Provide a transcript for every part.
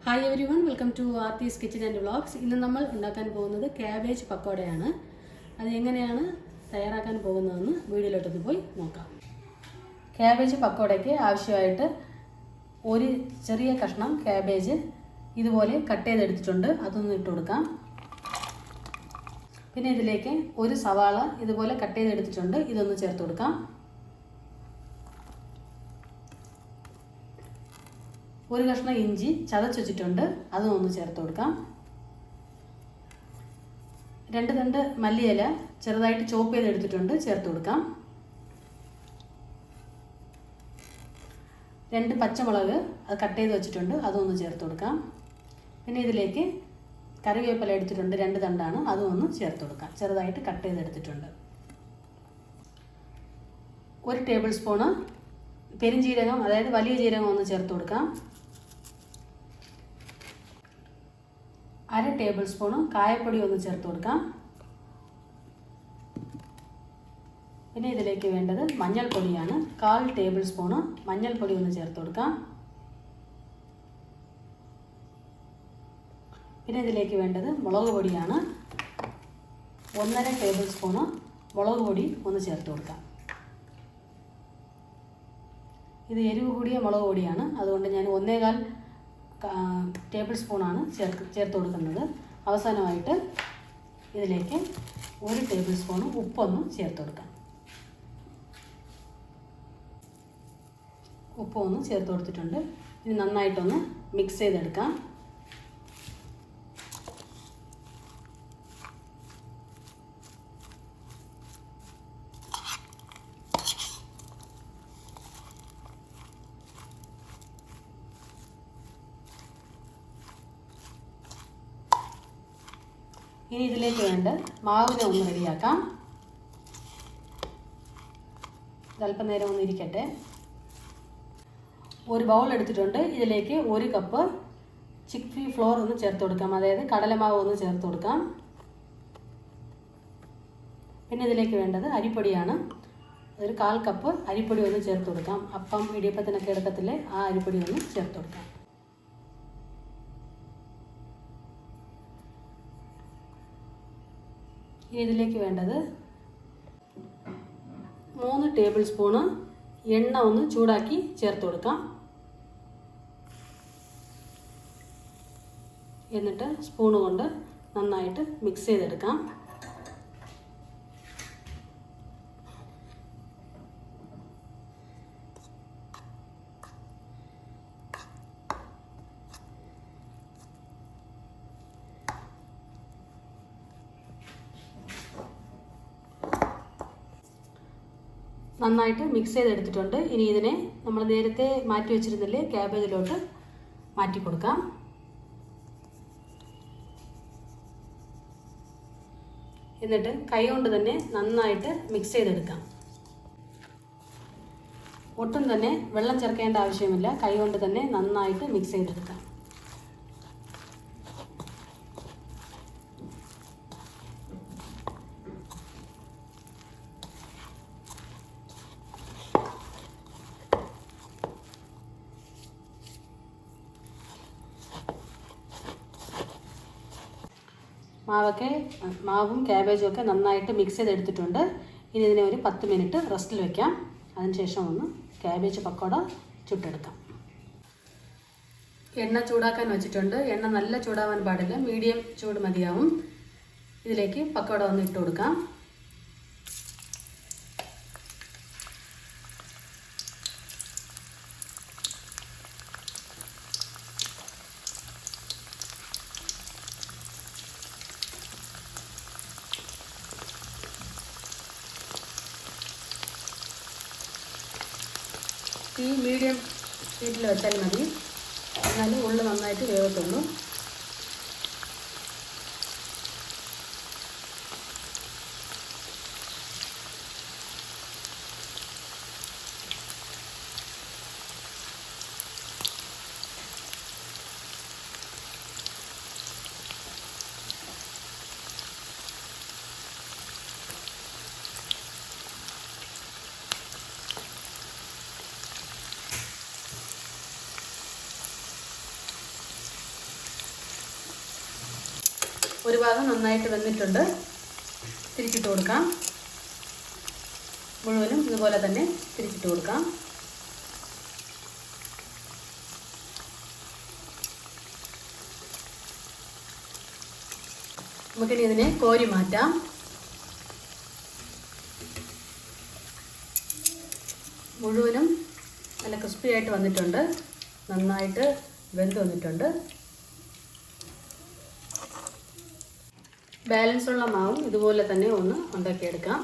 Hi everyone, welcome to Aarthi's Kitchen and Vlogs. ഇന്ന് നമ്മൾ ഉണ്ടാക്കാൻ പോകുന്നത് cabbage പക്കോടയാണ്. അത് എങ്ങനെയാണ് തയ്യാറാക്കാൻ പോകുന്നതെന്ന് വീഡിയോയിലോട്ട് പോയി നോക്കാം. cabbage പക്കോടയ്ക്ക് ആവശ്യമായിട്ട് ഒരു ചെറിയ കഷ്ണം cabbage ഇതുപോലെ കട്ട് ചെയ്തെടുത്തിട്ടുണ്ട്. അതൊന്ന് ഇട്ട് കൊടുക്കാം. പിന്നെ ഇതിലേക്ക് ഒരു സവാള ഇതുപോലെ കട്ട് ചെയ്തെടുത്തിട്ടുണ്ട്. ഇതൊന്ന് ചേർത്ത് കൊടുക്കാം. ഒരു കഷ്ണം ഇഞ്ചി ചതച്ച് വെച്ചിട്ടുണ്ട്. അതും ഒന്ന് ചേർത്ത് കൊടുക്കാം. രണ്ട് തണ്ട് മല്ലിയില ചെറുതായിട്ട് ചോപ്പ് ചെയ്തെടുത്തിട്ടുണ്ട്. ചേർത്ത് കൊടുക്കാം. രണ്ട് പച്ചമുളക് അത് കട്ട് ചെയ്ത് വെച്ചിട്ടുണ്ട്. അതൊന്ന് ചേർത്ത് കൊടുക്കാം. പിന്നെ ഇതിലേക്ക് കറിവേപ്പില എടുത്തിട്ടുണ്ട്. രണ്ട് തണ്ടാണ്. അതും ഒന്ന് ചേർത്ത് കൊടുക്കാം. ചെറുതായിട്ട് കട്ട് ചെയ്തെടുത്തിട്ടുണ്ട്. ഒരു ടേബിൾ സ്പൂണ് പെരുംജീരകം, അതായത് വലിയ ജീരകം ഒന്ന് ചേർത്ത് കൊടുക്കാം. അര ടേബിൾ സ്പൂണ് കായപ്പൊടി ഒന്ന് ചേർത്ത് കൊടുക്കാം. പിന്നെ ഇതിലേക്ക് വേണ്ടത് മഞ്ഞൾപ്പൊടിയാണ്. 1/4 ടേബിൾ സ്പൂണ് മഞ്ഞൾപ്പൊടി ഒന്ന് ചേർത്ത് കൊടുക്കാം. പിന്നെ ഇതിലേക്ക് വേണ്ടത് മുളക് പൊടിയാണ്. 1/2 ടേബിൾ സ്പൂണ് മുളക് പൊടി ഒന്ന് ചേർത്ത് കൊടുക്കാം. ഇത് എരിവ് കൂടിയ മുളക് പൊടിയാണ്. അതുകൊണ്ട് ഞാൻ 1/4 ടേബിൾ സ്പൂണാണ് ചേർത്ത് കൊടുക്കുന്നത്. അവസാനമായിട്ട് ഇതിലേക്ക് 1 ടേബിൾ സ്പൂൺ ഉപ്പൊന്ന് ചേർത്ത് കൊടുക്കാം. ഉപ്പൊന്ന് ചേർത്ത് കൊടുത്തിട്ടുണ്ട്. ഇനി നന്നായിട്ടൊന്ന് മിക്സ് ചെയ്തെടുക്കാം. ഇനി ഇതിലേക്ക് വേണ്ട മാവിനെ ഒന്ന് റെഡിയാക്കാം. അല്പം നേരം ഒന്ന് ഇരിക്കട്ടെ. ഒരു ബൗൾ എടുത്തിട്ടുണ്ട്. ഇതിലേക്ക് 1 കപ്പ് ചിക്പീ ഫ്ലോർ ഒന്ന് ചേർത്ത് കൊടുക്കാം, അതായത് കടലമാവ് ഒന്ന് ചേർത്ത് കൊടുക്കാം. പിന്നെ ഇതിലേക്ക് വേണ്ടത് അരിപ്പൊടിയാണ്. ഒരു 1/4 കപ്പ് അരിപ്പൊടി ഒന്ന് ചേർത്ത് കൊടുക്കാം. അപ്പം ഇടിയപ്പത്തിനൊക്കെ എടുക്കത്തില്ലേ, ആ അരിപ്പൊടി ഒന്ന് ചേർത്ത് കൊടുക്കാം. ഇനി ഇതിലേക്ക് വേണ്ടത് 3 ടേബിൾ സ്പൂണ് എണ്ണ ഒന്ന് ചൂടാക്കി ചേർത്ത് കൊടുക്കാം. എന്നിട്ട് സ്പൂണ് കൊണ്ട് നന്നായിട്ട് മിക്സ് ചെയ്തെടുക്കാം. നന്നായിട്ട് മിക്സ് ചെയ്തെടുത്തിട്ടുണ്ട്. ഇനി ഇതിനെ നമ്മൾ നേരത്തെ മാറ്റി വെച്ചിരുന്നില്ലേ ക്യാബേജിലോട്ട് മാറ്റി കൊടുക്കാം. എന്നിട്ട് കൈ കൊണ്ട് തന്നെ നന്നായിട്ട് മിക്സ് ചെയ്തെടുക്കാം. ഒട്ടും തന്നെ വെള്ളം ചേർക്കേണ്ട ആവശ്യമില്ല. കൈ കൊണ്ട് തന്നെ നന്നായിട്ട് മിക്സ് ചെയ്തെടുക്കാം. മാവും ക്യാബേജും ഒക്കെ നന്നായിട്ട് മിക്സ് ചെയ്തെടുത്തിട്ടുണ്ട്. ഇനി ഇതിനെ ഒരു 10 മിനിറ്റ് റെസ്റ്റിൽ വെക്കാം. അതിനുശേഷം ഒന്ന് ക്യാബേജ് പക്കോട ചുട്ടെടുക്കാം. എണ്ണ ചൂടാക്കാൻ വെച്ചിട്ടുണ്ട്. എണ്ണ നല്ല ചൂടാവാൻ പാടില്ല, മീഡിയം ചൂട് മതിയാവും. ഇതിലേക്ക് പക്കോട ഒന്ന് ഇട്ട് കൊടുക്കാം. ഈ മീഡിയം ഹീറ്റിൽ വെച്ചാൽ മതി, എന്നാലും ഉള്ളു നന്നായിട്ട് വേവത്തുള്ളൂ. ഒരു ഭാഗം നന്നായിട്ട് വെന്തിട്ടുണ്ട്. തിരിച്ചിട്ട് കൊടുക്കാം. മുഴുവനും ഇതുപോലെ തന്നെ തിരിച്ചിട്ട് കൊടുക്കാം. നമുക്കിനി ഇതിനെ കോരി മാറ്റാം. മുഴുവനും നല്ല ക്രിസ്പി ആയിട്ട് വന്നിട്ടുണ്ട്. നന്നായിട്ട് വെന്ത് വന്നിട്ടുണ്ട്. ബാലൻസ് ഉള്ള മാവും ഇതുപോലെ തന്നെ ഒന്ന് ഉണ്ടാക്കിയെടുക്കാം.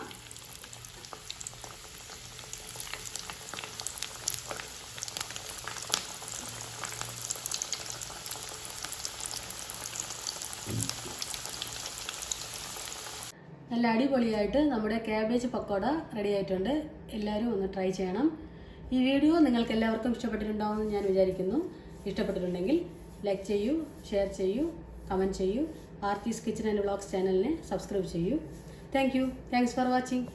നല്ല അടിപൊളിയായിട്ട് നമ്മുടെ ക്യാബേജ് പക്കോട റെഡി ആയിട്ടുണ്ട്. എല്ലാവരും ഒന്ന് ട്രൈ ചെയ്യണം. ഈ വീഡിയോ നിങ്ങൾക്ക് എല്ലാവർക്കും ഇഷ്ടപ്പെട്ടിട്ടുണ്ടാവുമെന്ന് ഞാൻ വിചാരിക്കുന്നു. ഇഷ്ടപ്പെട്ടിട്ടുണ്ടെങ്കിൽ ലൈക്ക് ചെയ്യൂ, ഷെയർ ചെയ്യൂ, കമൻറ്റ് ചെയ്യൂ. ആർത്തീസ് കിച്ചൺ ആൻഡ് വ്ളോഗ്സ് ചാനലിനെ സബ്സ്ക്രൈബ് ചെയ്യൂ. Thanks for watching.